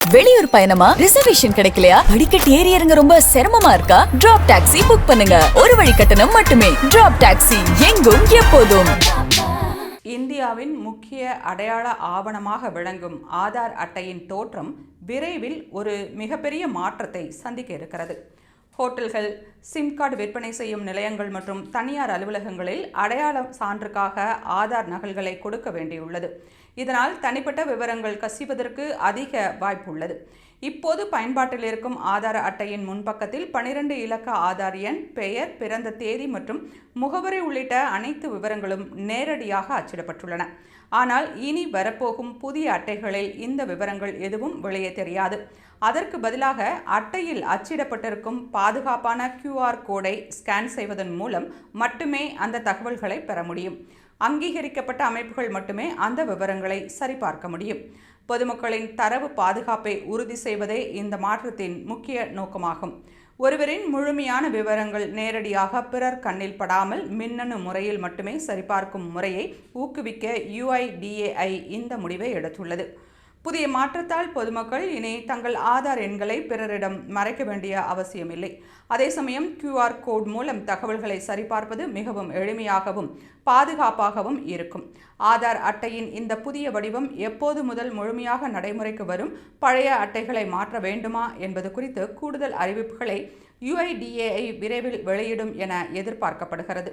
வெளியூர் பயணமா? ரிசர்வேஷன் கிடைக்கலையா? படிக்கட்டு ஏறி இறங்க ரொம்ப சிரமமா இருக்கா? டிராப் டாக்ஸி புக் பண்ணுங்க. ஒரு வழி கட்டணம் மட்டுமே. டிராப் டாக்ஸி, எங்கும் எப்போதும். இந்தியாவின் முக்கிய அடையாள ஆவணமாக விளங்கும் ஆதார் அட்டையின் தோற்றம் விரைவில் ஒரு மிகப்பெரிய மாற்றத்தை சந்திக்க இருக்கிறது. ஹோட்டல்கள், சிம் கார்டு விற்பனை செய்யும் நிலையங்கள் மற்றும் தனியார் அலுவலகங்களில் அடையாள சான்றுக்காக ஆதார் நகல்களை கொடுக்க வேண்டியுள்ளது. இதனால் தனிப்பட்ட விவரங்கள் கசிவதற்கு அதிக வாய்ப்பு உள்ளது. இப்போது பயன்பாட்டில் இருக்கும் ஆதார் அட்டையின் முன்பக்கத்தில் 12 இலக்க ஆதார் எண், பெயர், பிறந்த தேதி மற்றும் முகவரி உள்ளிட்ட அனைத்து விவரங்களும் நேரடியாக அச்சிடப்பட்டுள்ளன. ஆனால் இனி வரப்போகும் புதிய அட்டைகளில் இந்த விவரங்கள் எதுவும் வெளியே தெரியாது. அதற்கு பதிலாக அட்டையில் அச்சிடப்பட்டிருக்கும் பாதுகாப்பான QR கோடை ஸ்கேன் செய்வதன் மூலம் மட்டுமே அந்த தகவல்களை பெற முடியும். அங்கீகரிக்கப்பட்ட அமைப்புகள் மட்டுமே அந்த விவரங்களை சரிபார்க்க முடியும். பொதுமக்களின் தரவு பாதுகாப்பை உறுதி செய்வதே இந்த மாற்றத்தின் முக்கிய நோக்கமாகும். ஒருவரின் முழுமையான விவரங்கள் நேரடியாக பிறர் கண்ணில் படாமல் மின்னணு முறையில் மட்டுமே சரிபார்க்கும் முறையை ஊக்குவிக்க UIDAI இந்த முடிவை எடுத்துள்ளது. புதிய மாற்றத்தால் பொதுமக்கள் இனி தங்கள் ஆதார் எண்களை பிறரிடம் மறைக்க வேண்டிய அவசியமில்லை. அதே சமயம் QR கோட் மூலம் தகவல்களை சரிபார்ப்பது மிகவும் எளிமையாகவும் பாதுகாப்பாகவும் இருக்கும். ஆதார் அட்டையின் இந்த புதிய வடிவம் எப்போது முதல் முழுமையாக நடைமுறைக்கு வரும், பழைய அட்டைகளை மாற்ற வேண்டுமா என்பது குறித்து கூடுதல் அறிவிப்புகளை UIDAI விரைவில் வெளியிடும் என எதிர்பார்க்கப்படுகிறது.